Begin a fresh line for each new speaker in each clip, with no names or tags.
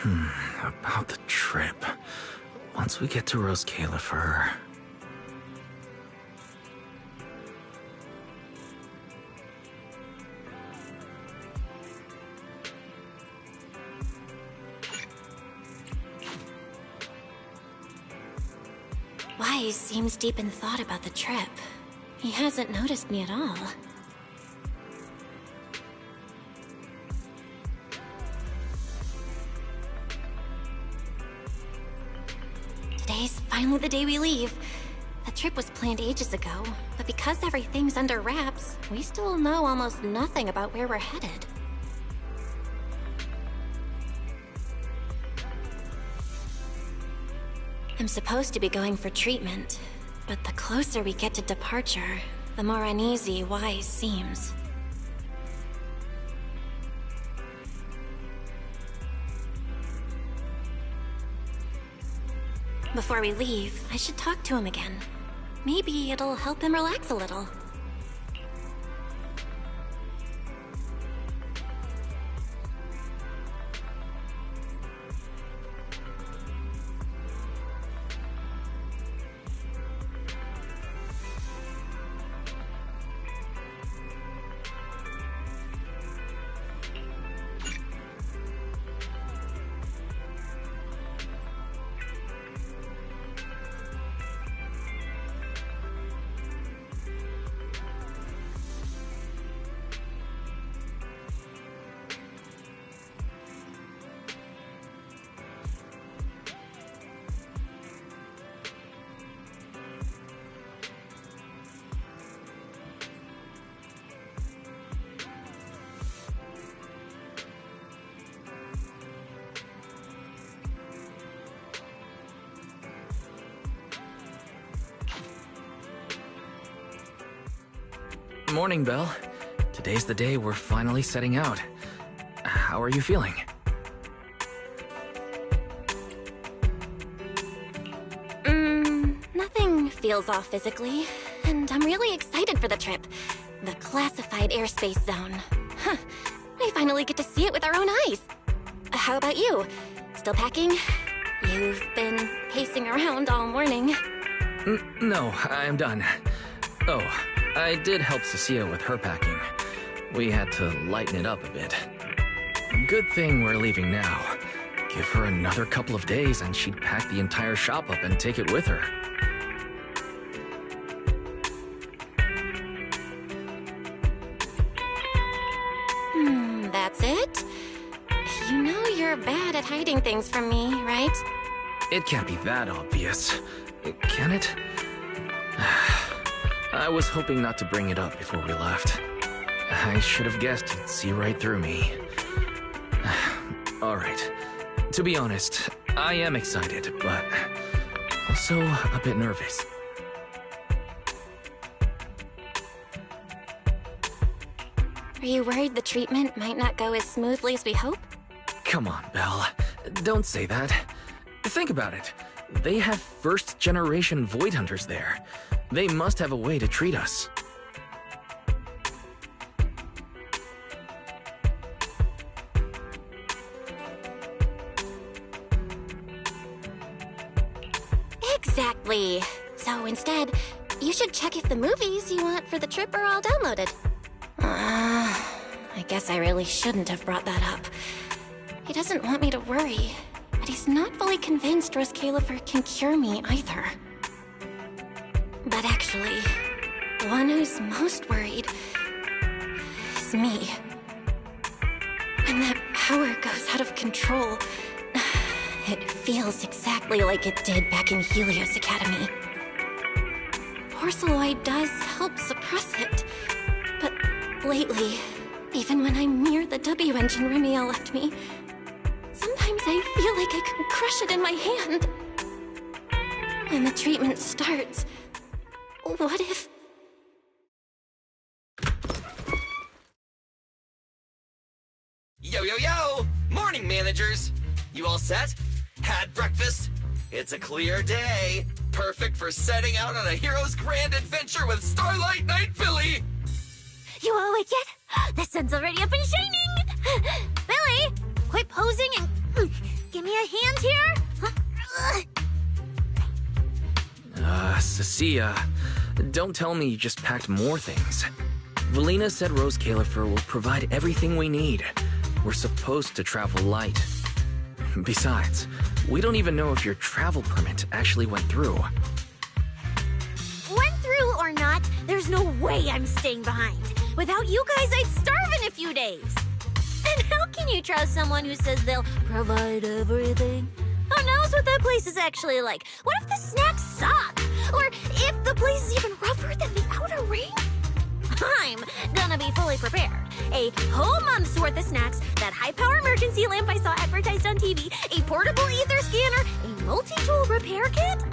About the trip. Once we get to Rose Califer...
Wise seems deep in thought about the trip. He hasn't noticed me at all. Today's finally the day we leave. The trip was planned ages ago, but because everything's under wraps, we still know almost nothing about where we're headed. I'm supposed to be going for treatment, but the closer we get to departure, the more uneasy Wise seems. Before we leave, I should talk to him again. Maybe it'll help him relax a little.
Morning, Belle. Today's the day we're finally setting out. How are you feeling?
Nothing feels off physically, and I'm really excited for the trip. The classified airspace zone. Huh. We finally get to see it with our own eyes. How about you? Still packing? You've been pacing around all morning.
No, I'm done. Oh, I did help Cecilia with her packing. We had to lighten it up a bit. Good thing we're leaving now. Give her another couple of days and she'd pack the entire shop up and take it with her.
That's it? You know you're bad at hiding things from me, right?
It can't be that obvious, can it? I was hoping not to bring it up before we left. I should have guessed you'd see right through me. Alright. To be honest, I am excited, but also a bit nervous.
Are you worried the treatment might not go as smoothly as we hope?
Come on, Belle. Don't say that. Think about it. They have first-generation Void Hunters there. They must have a way to treat us.
Exactly. So instead, you should check if the movies you want for the trip are all downloaded. I guess I really shouldn't have brought that up. He doesn't want me to worry, but he's not fully convinced Rose Califer can cure me either. But actually, the one who's most worried is me. When that power goes out of control, it feels exactly like it did back in Helios Academy. Porceloid does help suppress it, but lately, even when I'm near the W engine Remiel left me, sometimes I feel like I could crush it in my hand. When the treatment starts, what if...
Yo, yo, yo! Morning, managers! You all set? Had breakfast? It's a clear day. Perfect for setting out on a hero's grand adventure with Starlight Knight Billy!
You all awake yet? The sun's already up and shining! Billy, quit posing and give me a hand here?
Cecilia, don't tell me you just packed more things. Valina said Rose Califer will provide everything we need. We're supposed to travel light. Besides, we don't even know if your travel permit actually went through.
Went through or not, there's no way I'm staying behind. Without you guys, I'd starve in a few days. And how can you trust someone who says they'll provide everything? Who knows what that place is actually like? What if the snacks suck? Or if the place is even rougher than the outer ring? I'm gonna be fully prepared. A whole month's worth of snacks, that high-power emergency lamp I saw advertised on TV, a portable ether scanner, a multi-tool repair kit.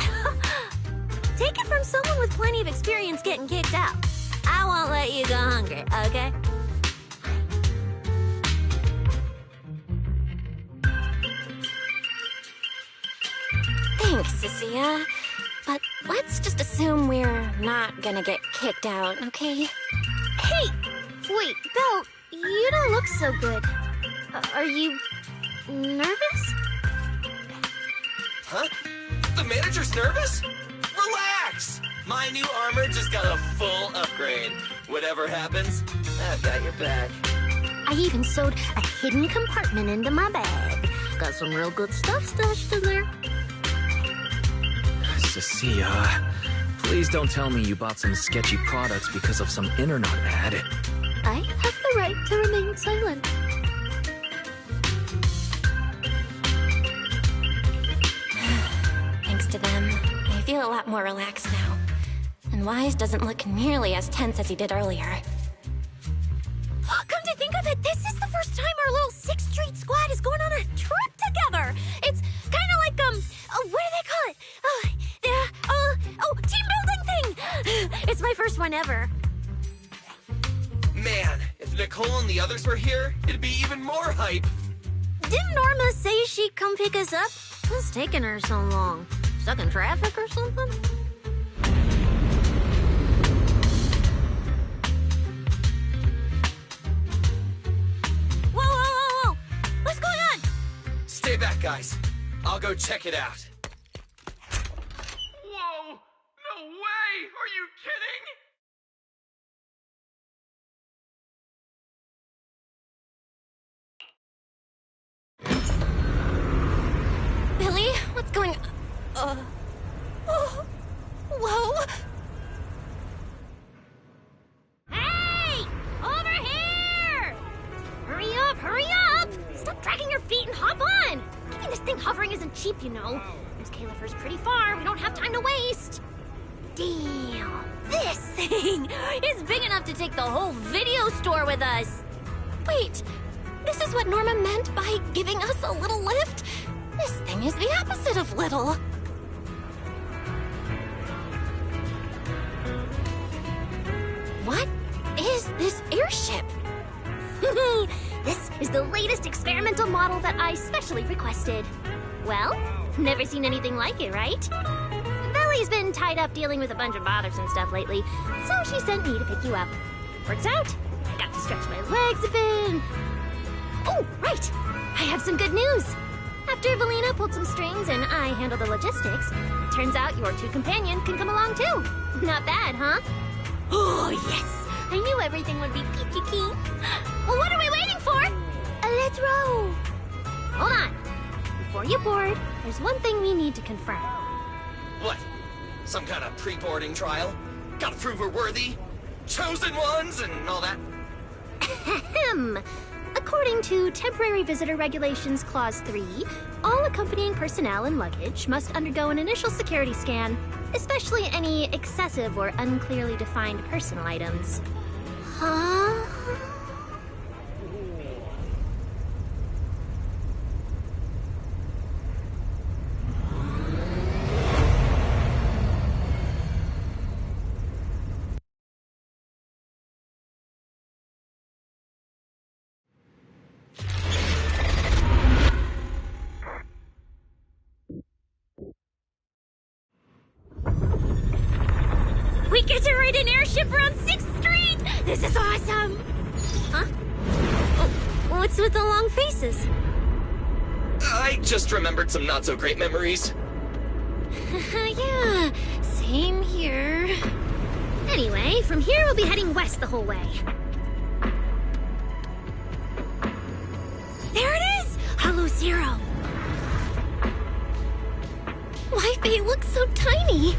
Take it from someone with plenty of experience getting kicked out. I won't let you go hungry, okay?
Thanks, Cecilia. But let's just assume we're not gonna get kicked out, okay?
Hey! Wait, Belle, you don't look so good. Are you nervous?
Huh? The manager's nervous? Relax! My new armor just got a full upgrade. Whatever happens, I've got your back.
I even sewed a hidden compartment into my bag. Got some real good stuff stashed in there.
Cecilia, please don't tell me you bought some sketchy products because of some internet ad.
I have the right to remain silent.
Thanks to them, I feel a lot more relaxed now. And Wise doesn't look nearly as tense as he did earlier.
Come to think of it, this is the first time our little 6th Street squad is going on a trip together. It's kind of like, what do they call it? Team building thing. It's my first one ever.
Man, if Nicole and the others were here, it'd be even more hype.
Didn't Norma say she'd come pick us up? What's taking her so long? Stuck in traffic or something? Whoa! What's going on?
Stay back, guys. I'll go check it out. Whoa! No way! Are you kidding?
Billy, what's going on? Whoa!
Hey! Over here! Hurry up! Stop dragging your feet and hop on! Keeping this thing hovering isn't cheap, you know. This Califer's pretty far. We don't have time to waste. Damn! This thing is big enough to take the whole video store with us.
Wait, this is what Norma meant by giving us a little lift? This thing is the opposite of little. What is this airship?
This is the latest experimental model that I specially requested. Well, never seen anything like it, right? Bellie's been tied up dealing with a bunch of bothersome stuff lately, so she sent me to pick you up. Works out. I got to stretch my legs a bit. Oh, right. I have some good news. After Valina pulled some strings and I handled the logistics, it turns out your 2 companions can come along too. Not bad, huh? Oh, yes. I knew everything would be peachy keen. Well, what are we waiting for? Let's row. Hold on. Before you board, there's one thing we need to confirm.
What? Some kind of pre-boarding trial? Gotta prove we're worthy? Chosen ones and all that?
Ahem. According to Temporary Visitor Regulations Clause 3, all accompanying personnel and luggage must undergo an initial security scan, especially any excessive or unclearly defined personal items.
Huh?
We get to ride an airship around 6th Street! This is awesome! Huh? Oh, what's with the long faces?
I just remembered some not-so-great memories.
Yeah, same here.
Anyway, from here we'll be heading west the whole way. There it is! Hollow Zero.
Why they look so tiny?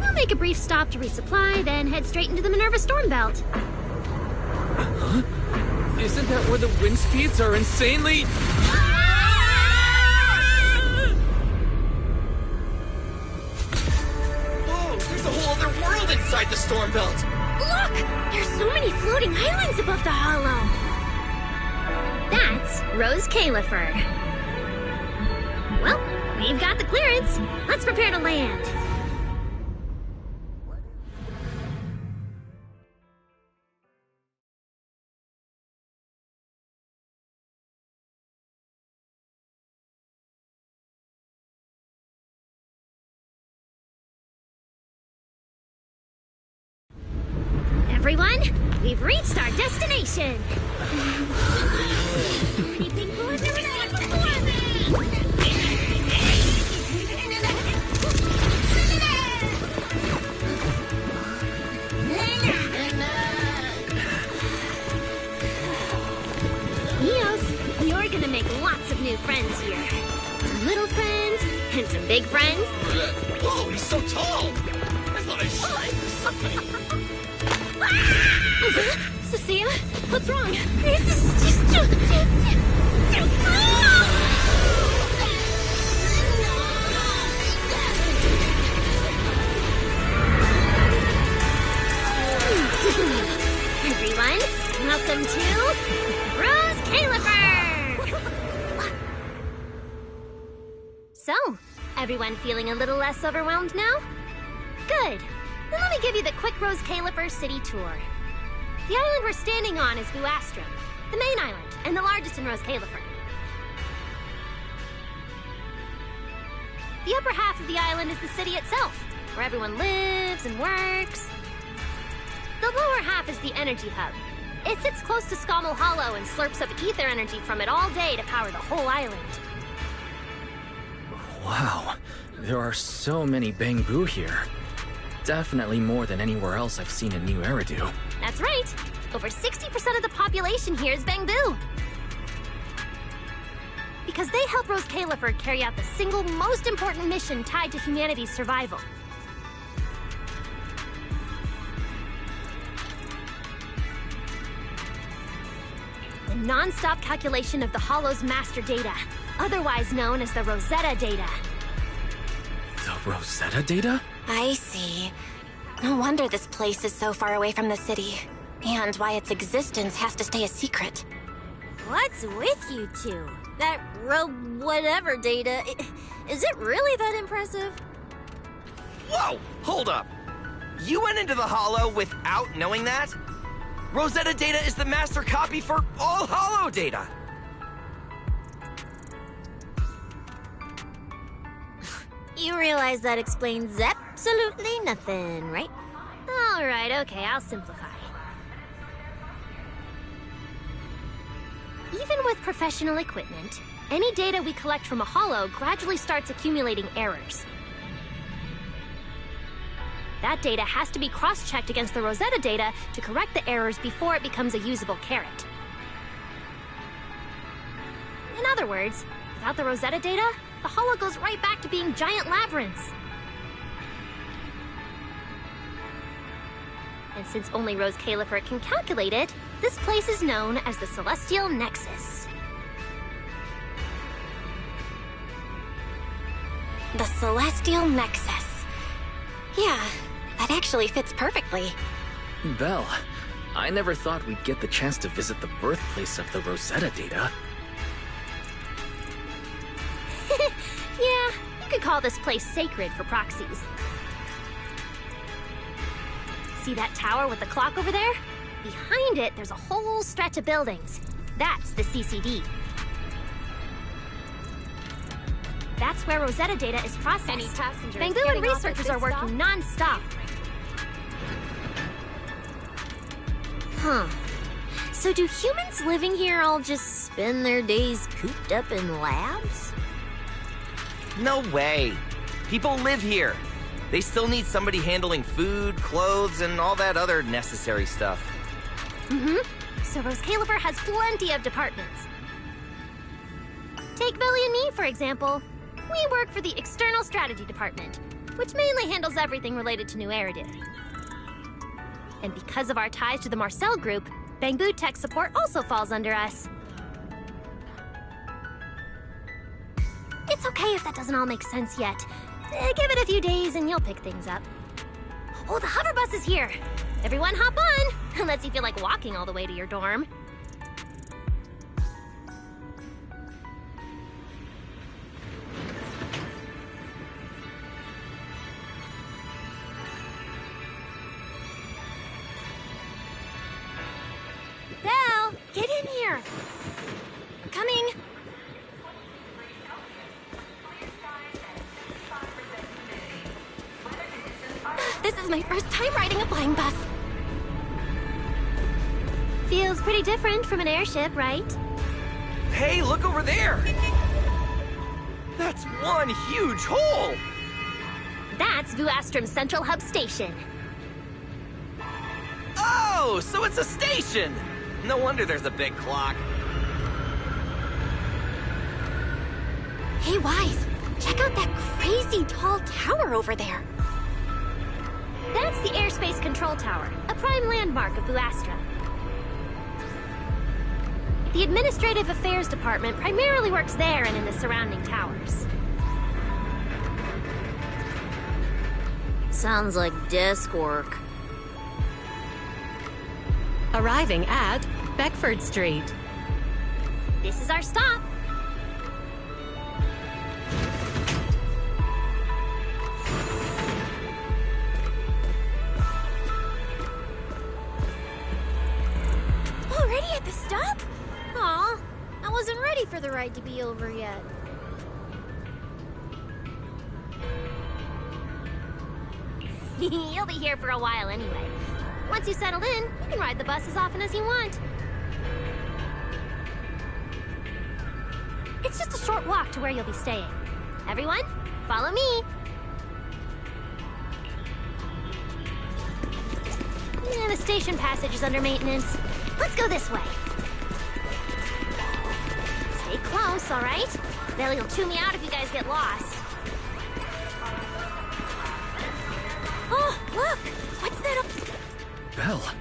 We'll make a brief stop to resupply, then head straight into the Minerva Storm Belt.
Huh? Isn't that where the wind speeds are insanely...
Whoa, there's a whole other world inside the storm belt.
Look! There's so many floating islands above the hollow. That's Rose Califer. Well, we've got the clearance. Let's prepare to land. Everyone, we've reached our destination. Anything cool has never seen before. Eos, you're gonna make lots of new friends here. Some little friends and some big friends.
Whoa, he's so tall. I thought I should.
Cecilia, what's wrong?
Everyone, welcome to Rose Califer! So, everyone feeling a little less overwhelmed now? Good. Then let me give you the quick Rose Califer city tour. The island we're standing on is Buastrum, the main island, and the largest in Rose Califer. The upper half of the island is the city itself, where everyone lives and works. The lower half is the energy hub. It sits close to Scommel Hollow and slurps up ether energy from it all day to power the whole island.
Wow, there are so many Bangbu here. Definitely more than anywhere else I've seen in New Eridu.
That's right. Over 60% of the population here is Bangbu. Because they help Rose Califer carry out the single most important mission tied to humanity's survival. The non-stop calculation of the Hollow's master data, otherwise known as the Rosetta data.
The Rosetta data?
I see. No wonder this place is so far away from the city. And why its existence has to stay a secret.
What's with you two? That whatever data, is it really that impressive?
Whoa, hold up. You went into the Hollow without knowing that? Rosetta data is the master copy for all Hollow data.
You realize that explains absolutely nothing, right?
All right, okay, I'll simplify. Even with professional equipment, any data we collect from a Hollow gradually starts accumulating errors. That data has to be cross-checked against the Rosetta data to correct the errors before it becomes a usable carrot. In other words, without the Rosetta data, the Hollow goes right back to being giant labyrinths. And since only Rose Califer can calculate it, this place is known as the Celestial Nexus.
The Celestial Nexus. Yeah, that actually fits perfectly.
Belle, I never thought we'd get the chance to visit the birthplace of the Rosetta data.
Yeah, you could call this place sacred for proxies. See that tower with the clock over there? Behind it, there's a whole stretch of buildings. That's the CCD. That's where Rosetta data is processed.
Any passengers
Bangbu and
getting off at
researchers
this
are working
stop?
non-stop.
Huh. So do humans living here all just spend their days cooped up in labs?
No way. People live here. They still need somebody handling food, clothes, and all that other necessary stuff.
So Rose Califer has plenty of departments. Take Billy and me, for example. We work for the External Strategy Department, which mainly handles everything related to New Eridan. And because of our ties to the Marcel Group, Bamboo Tech Support also falls under us. It's okay if that doesn't all make sense yet. Give it a few days and you'll pick things up. Oh, the hover bus is here! Everyone hop on! Unless you feel like walking all the way to your dorm. Belle, get in here! Coming! This is my first time riding a flying bus. Feels pretty different from an airship, right?
Hey, look over there! That's one huge hole!
That's Vuastrom's Central Hub Station.
Oh, so it's a station! No wonder there's a big clock.
Hey, Wise, check out that crazy tall tower over there.
That's the Airspace Control Tower, a prime landmark of Vuastrom. The Administrative Affairs Department primarily works there and in the surrounding towers.
Sounds like desk work.
Arriving at Beckford Street.
This is our stop. Already at the stop?
Aw, I wasn't ready for the ride to be over yet.
You'll be here for a while anyway. Once you settled in, you can ride the bus as often as you want. It's just a short walk to where you'll be staying. Everyone, follow me. Yeah, the station passage is under maintenance. Let's go this way. Stay close, all right? Belly will chew me out if you guys get lost. Oh, look! What's that up?
Belle,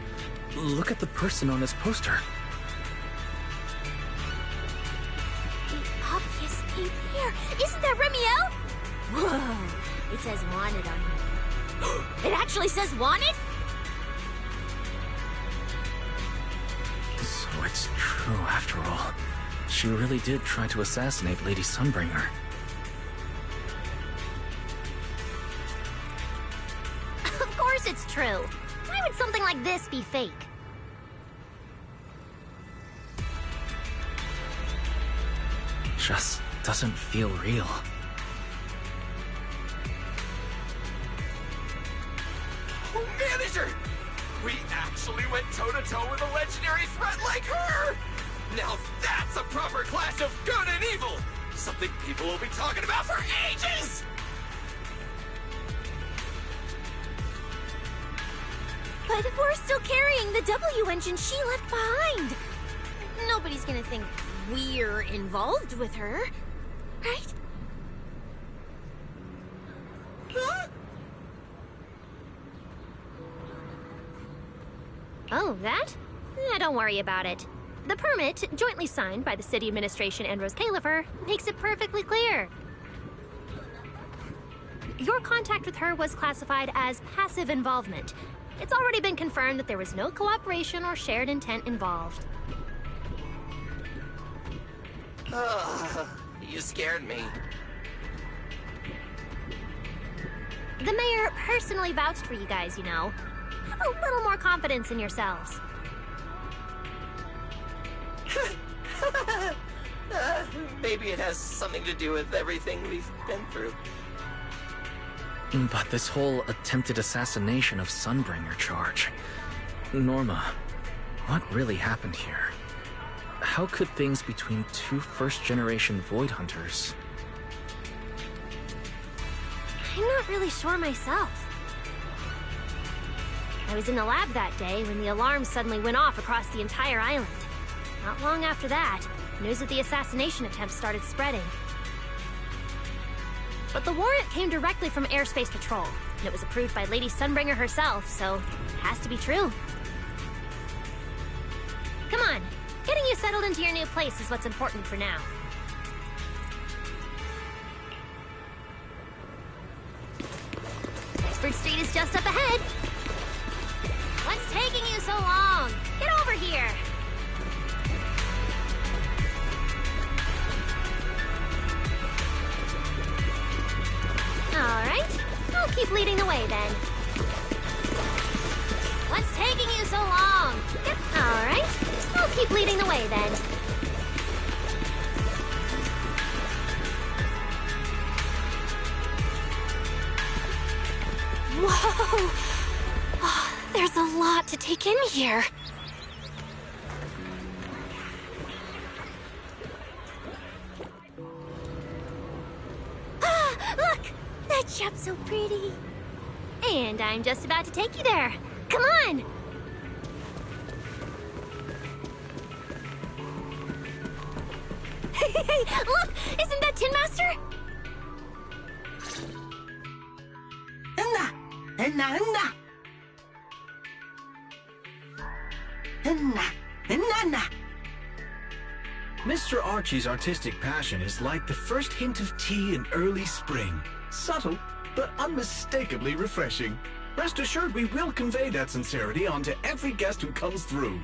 look at the person on this poster.
The obvious name here. Isn't that Remiel?
Whoa, it says wanted on here. It actually says wanted?
So it's true after all. She really did try to assassinate Lady Sunbringer.
Of course it's true. Why would something like this be fake?
Just doesn't feel real.
Manager! We actually went toe-to-toe with a legendary threat like her! Now that's a proper clash of good and evil! Something people will be talking about for ages!
But we're still carrying the W engine she left behind.
Nobody's gonna think we're involved with her, right?
Huh?
Oh, that? Don't worry about it. The permit, jointly signed by the city administration and Rose Califer, makes it perfectly clear. Your contact with her was classified as passive involvement. It's already been confirmed that there was no cooperation or shared intent involved.
You scared me.
The mayor personally vouched for you guys, you know. Have a little more confidence in yourselves.
Maybe it has something to do with everything we've been through.
But this whole attempted assassination of Sunbringer charge... Norma, what really happened here? how could things between two first-generation Void Hunters?
I'm not really sure myself. I was in the lab that day when the alarm suddenly went off across the entire island. Not long after that, news of the assassination attempt started spreading. But the warrant came directly from Airspace Patrol, and it was approved by Lady Sunbringer herself, so it has to be true. Come on, getting you settled into your new place is what's important for now. Bedford Street is just up ahead. What's taking you so long? Get over here! Alright, I'll keep leading the way then. What's taking you so long? Alright, I'll keep leading the way then.
Whoa! Oh, there's a lot to take in here.
Look! That shop's so pretty. And I'm just about to take you there. Come on! Hey, look! Isn't that Tin Master?
Mr. Archie's artistic passion is like the first hint of tea in early spring. Subtle, but unmistakably refreshing. Rest assured we will convey that sincerity onto every guest who comes through.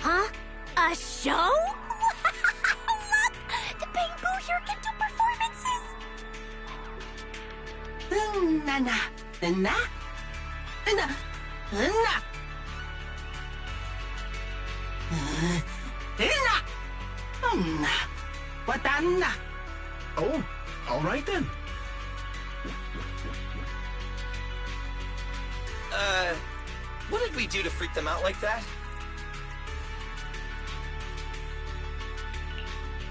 Huh? A show? Look! The Bamboo here can do performances!
Oh, all right then.
What did we do to freak them out like that?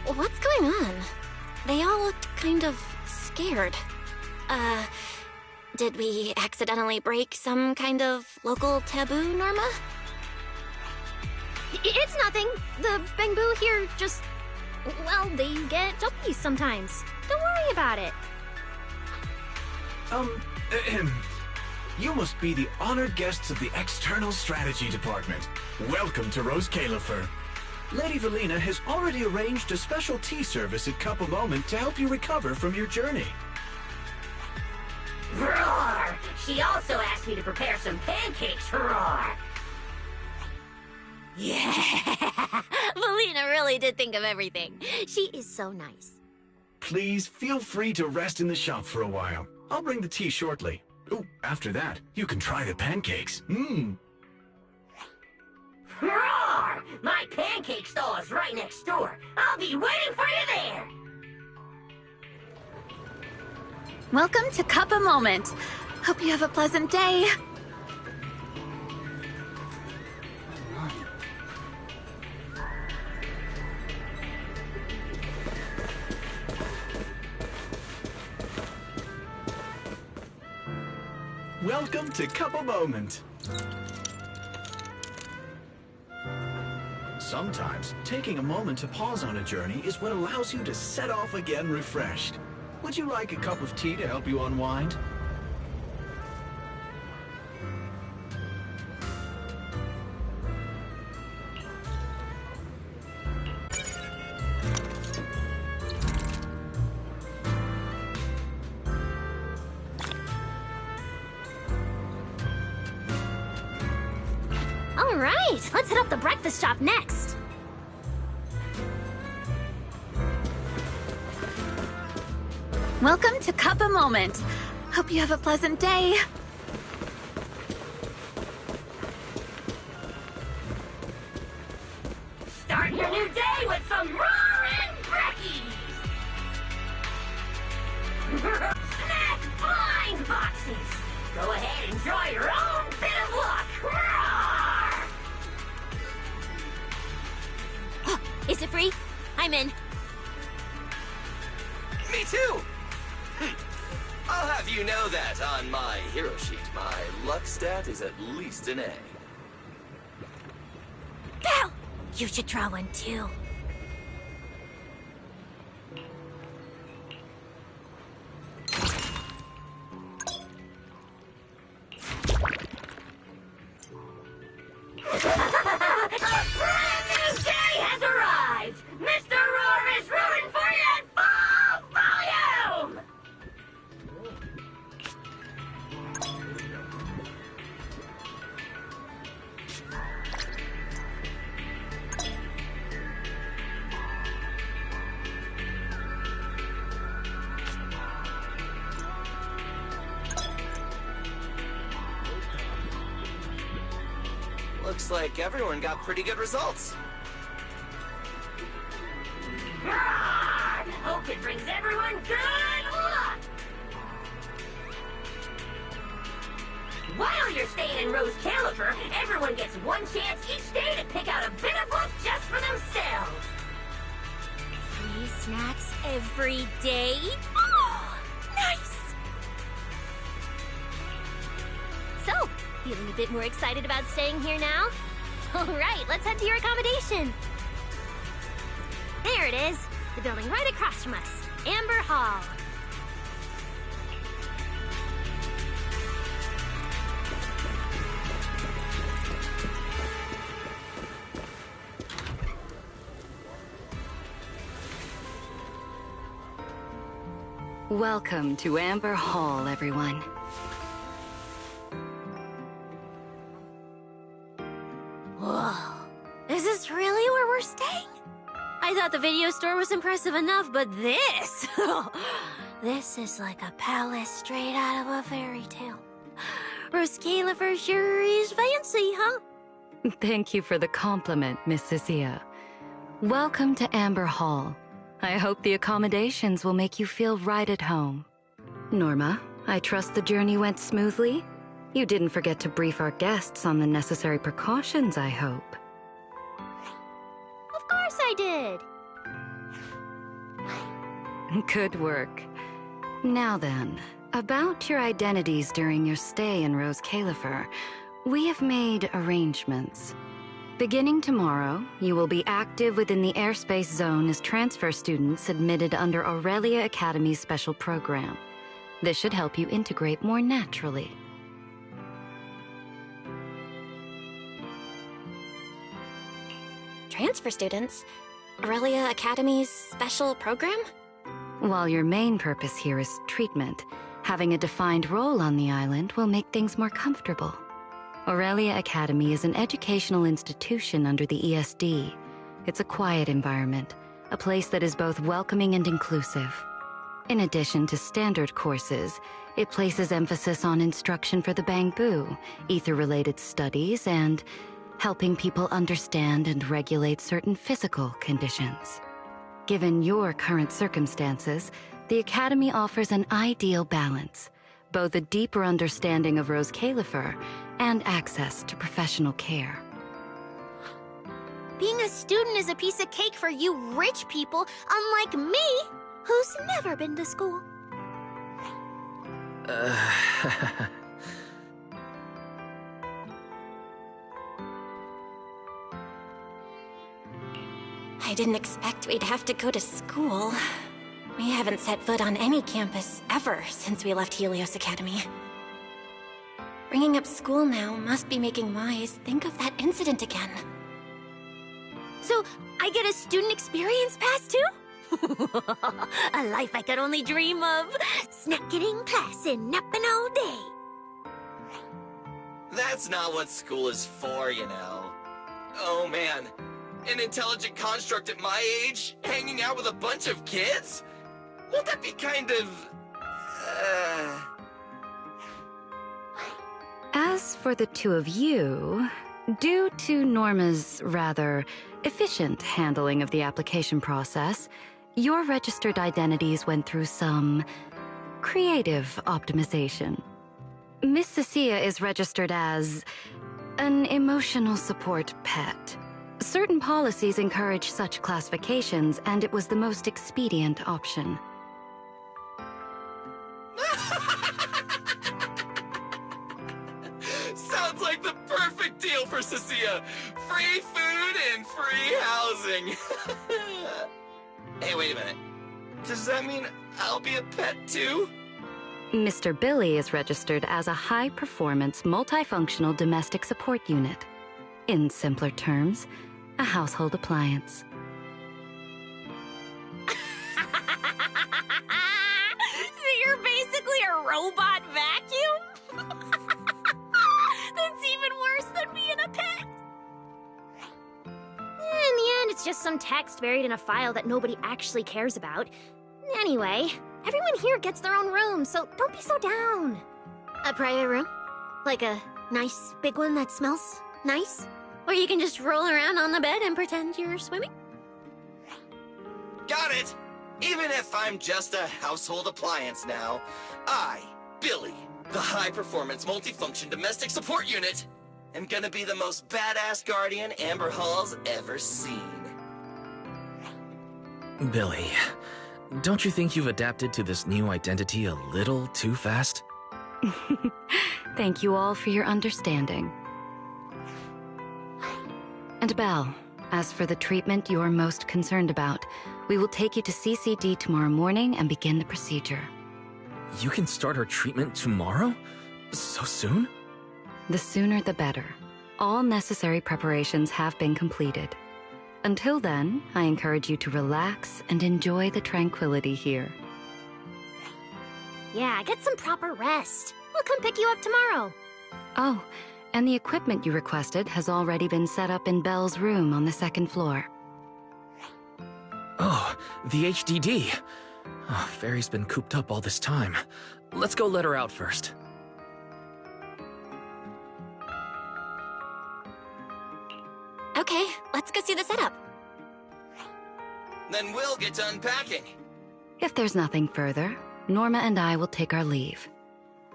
What's going on? They all looked kind of scared. Did we accidentally break some kind of local taboo, Norma?
It's nothing. The Bamboo here just... well, they get jumpy sometimes. Don't worry about it.
You must be the honored guests of the External Strategy Department. Welcome to Rose Califer. Lady Valina has already arranged a special tea service at Cup a Moment to help you recover from your journey.
Roar! She also asked me to prepare some pancakes, roar!
Yeah! Valina really did think of everything. She is so nice.
Please feel free to rest in the shop for a while. I'll bring the tea shortly. Oh, after that, you can try the pancakes.
Roar! My pancake stall is right next door. I'll be waiting for you there!
Welcome to Cup a Moment. Hope you have a pleasant day.
Welcome to Cup a Moment. Sometimes, taking a moment to pause on a journey is what allows you to set off again refreshed. Would you like a cup of tea to help you unwind?
All right, let's hit up the breakfast shop next.
Welcome to Cup a Moment. Hope you have a pleasant day.
Start your new day with some roaring brekkies! Snack blind boxes! Go ahead, enjoy your own
I'm in.
Me too! I'll have you know that on my hero sheet, my luck stat is at least an A.
Belle! You should draw one too.
A brand new day has arrived! Mr. Roar is rooting for you at full volume!
Looks like everyone got pretty good results.
God, hope it brings everyone good luck! While you're staying in Rose Califer, everyone gets one chance each day to pick out a bit of luck just for themselves.
Free snacks every day? Oh, nice! So, feeling a bit more excited about staying here now? Alright, let's head to your accommodation. There it is, the building right across from us, Amber Hall.
Welcome to Amber Hall, everyone.
Whoa, is this really where we're staying? I thought the video store was impressive enough, but this... this is like a palace straight out of a fairy tale. Rose Califer sure is fancy, huh?
Thank you for the compliment, Miss Cecilia. Welcome to Amber Hall. I hope the accommodations will make you feel right at home. Norma, I trust the journey went smoothly? You didn't forget to brief our guests on the necessary precautions, I hope.
Of course I did!
Good work. Now then, about your identities during your stay in Rose Califer, we have made arrangements. Beginning tomorrow, you will be active within the airspace zone as transfer students admitted under Aurelia Academy's special program. This should help you integrate more naturally.
Transfer students? Aurelia Academy's special program?
While your main purpose here is treatment, having a defined role on the island will make things more comfortable. Aurelia Academy is an educational institution under the ESD. It's a quiet environment, a place that is both welcoming and inclusive. In addition to standard courses, it places emphasis on instruction for the Bangbu, ether-related studies, and helping people understand and regulate certain physical conditions. Given your current circumstances, the Academy offers an ideal balance, both a deeper understanding of Rose Califer and access to professional care.
Being a student is a piece of cake for you rich people, unlike me, who's never been to school.
I didn't expect we'd have to go to school. We haven't set foot on any campus ever since we left Helios Academy. Bringing up school now must be making Wise think of that incident again.
So, I get a student experience pass too? A life I could only dream of. Snacking in class and napping all day.
That's not what school is for, you know. Oh man, an intelligent construct at my age, hanging out with a bunch of kids? Won't that be kind of...
As for the two of you, due to Norma's rather efficient handling of the application process, your registered identities went through some creative optimization. Miss Cecilia is registered as an emotional support pet. Certain policies encourage such classifications, and it was the most expedient option.
Sounds like the perfect deal for Cecilia. Free food and free housing. Hey, wait a minute. Does that mean I'll be a pet too?
Mr. Billy is registered as a high-performance, multifunctional domestic support unit. In simpler terms, a household appliance.
So you're basically a robot vacuum? That's even worse than being a pet.
In the end, it's just some text buried in a file that nobody actually cares about. Anyway, everyone here gets their own room, so don't be so down.
A private room? Like a nice big one that smells nice? Or you can just roll around on the bed and pretend you're swimming?
Got it! Even if I'm just a household appliance now, I, Billy, the high-performance multifunction domestic support unit, am gonna be the most badass guardian Amber Hall's ever seen.
Billy, don't you think you've adapted to this new identity a little too fast?
Thank you all for your understanding. And Belle, as for the treatment you're most concerned about, we will take you to CCD tomorrow morning and begin the procedure.
You can start her treatment tomorrow? So soon?
The sooner the better. All necessary preparations have been completed. Until then, I encourage you to relax and enjoy the tranquility here.
Yeah, get some proper rest. We'll come pick you up tomorrow.
Oh, and the equipment you requested has already been set up in Belle's room on the second floor.
Oh, the HDD. Oh, Fairy's been cooped up all this time. Let's go let her out first.
Okay, let's go see the setup.
Then we'll get to unpacking.
If there's nothing further, Norma and I will take our leave.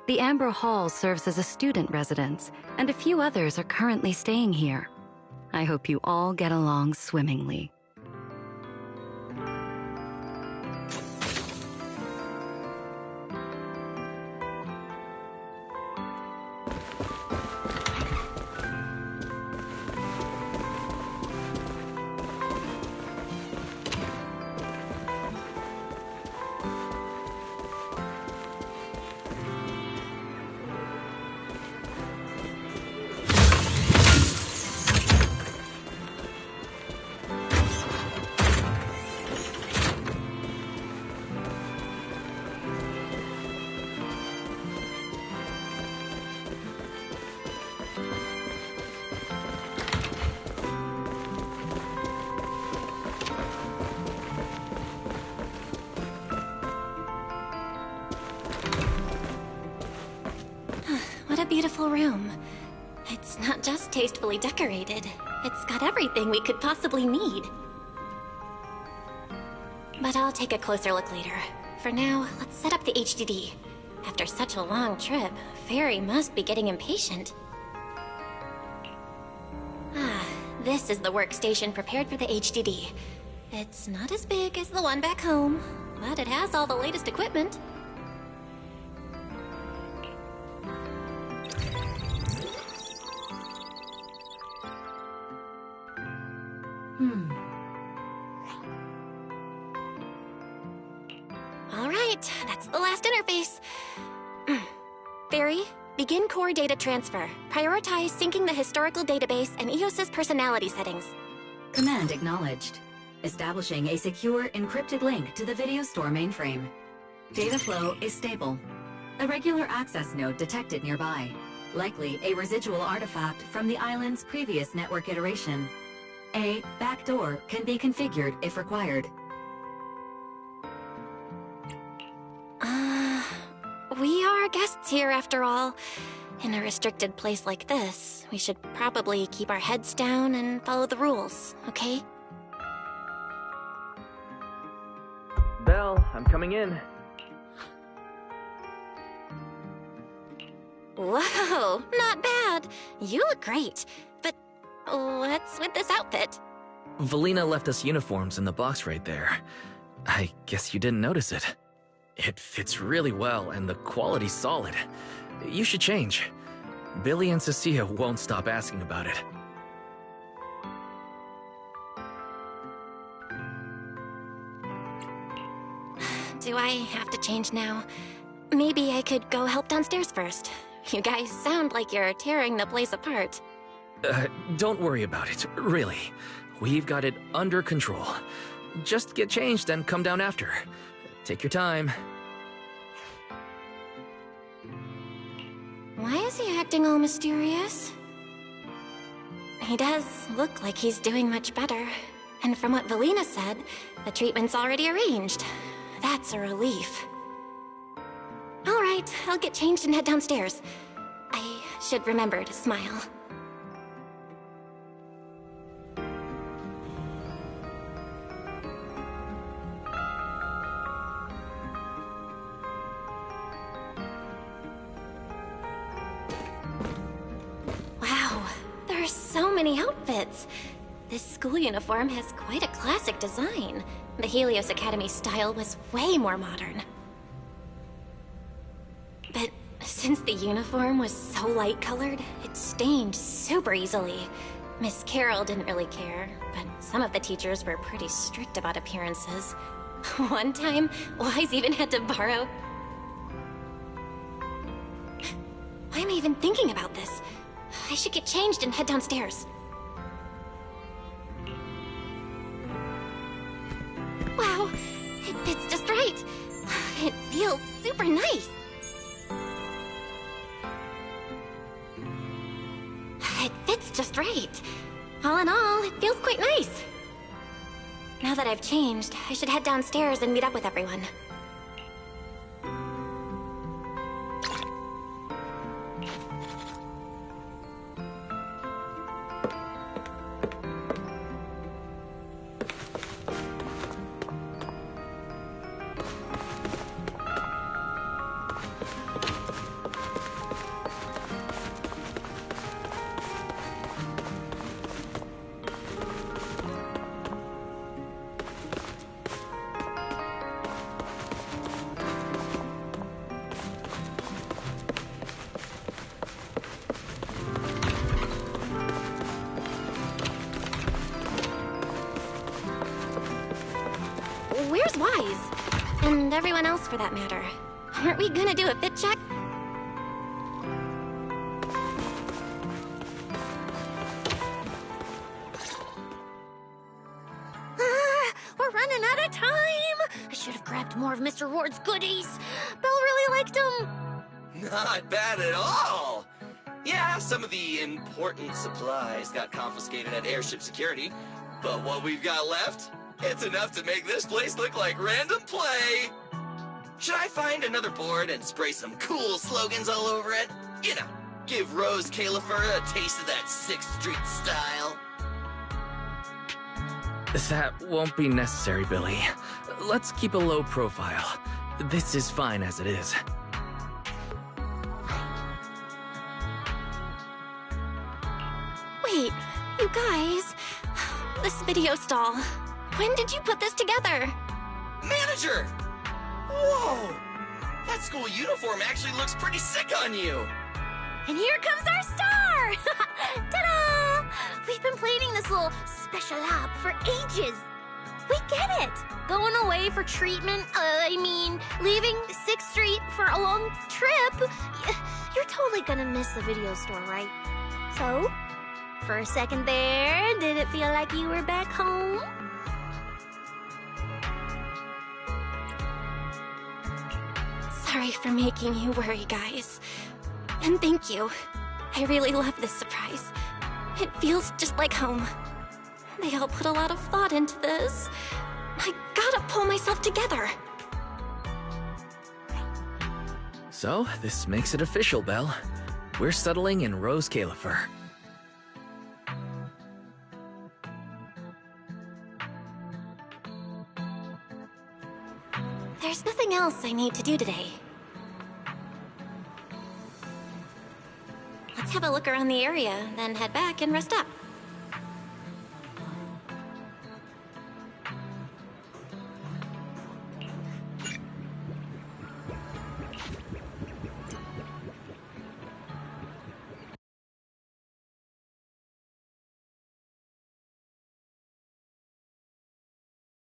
The Amber Hall serves as a student residence, and a few others are currently staying here. I hope you all get along swimmingly.
What a beautiful room. It's not just tastefully decorated, it's got everything we could possibly need. But I'll take a closer look later. For now, let's set up the HDD. After such a long trip, Fairy must be getting impatient. This is the workstation prepared for the HDD. It's not as big as the one back home, but it has all the latest equipment. All right, that's the last interface. Fairy, begin core data transfer. Prioritize syncing the historical database and EOS's personality settings.
Command acknowledged. Establishing a secure, encrypted link to the video store mainframe. Data flow is stable. A regular access node detected nearby. Likely a residual artifact from the island's previous network iteration. A backdoor can be configured if required.
We are guests here after all. In a restricted place like this, we should probably keep our heads down and follow the rules, okay?
Belle, I'm coming in.
Whoa, not bad. You look great. But What's with this outfit?
Valina left us uniforms in the box right there. I guess you didn't notice it. It fits really well and the quality's solid. You should change. Billy and Cecilia won't stop asking about it.
Do I have to change now? Maybe I could go help downstairs first. You guys sound like you're tearing the place apart.
Don't worry about it, really. We've got it under control. Just get changed and come down after. Take your time.
Why is he acting all mysterious? He does look like he's doing much better. And from what Valina said, the treatment's already arranged. That's a relief. All right, I'll get changed and head downstairs. I should remember to smile. Wow, there are so many outfits. This school uniform has quite a classic design. The Helios Academy style was way more modern. But since the uniform was so light-colored, it stained super easily. Miss Carroll didn't really care, but some of the teachers were pretty strict about appearances. One time, Wise even had to borrow... Why am I even thinking about this? I should get changed and head downstairs. Wow, it fits just right. It feels super nice. It fits just right. All in all, it feels quite nice. Now that I've changed, I should head downstairs and meet up with everyone. Where's Wise? And everyone else for that matter. Aren't we gonna do a fit check?
We're running out of time! I should have grabbed more of Mr. Ward's goodies. Belle really liked them.
Not bad at all! Yeah, some of the important supplies got confiscated at airship security, but what we've got left, it's enough to make this place look like random play! Should I find another board and spray some cool slogans all over it? You know, give Rose Califer a taste of that 6th Street style.
That won't be necessary, Billy. Let's keep a low profile. This is fine as it is.
Wait, you guys. This video stall. When did you put this together?
Manager! Whoa! That school uniform actually looks pretty sick on you!
And here comes our star! Ta-da! We've been planning this little special lab for ages. We get it. Going away for treatment, leaving 6th Street for a long trip. You're totally gonna miss the video store, right? So, for a second there, did it feel like you were back home?
Sorry for making you worry, guys. And thank you. I really love this surprise. It feels just like home. They all put a lot of thought into this. I gotta pull myself together.
So, this makes it official, Belle. We're settling in Rose Califer.
There's nothing else I need to do today. Let's have a look around the area, then head back and rest up.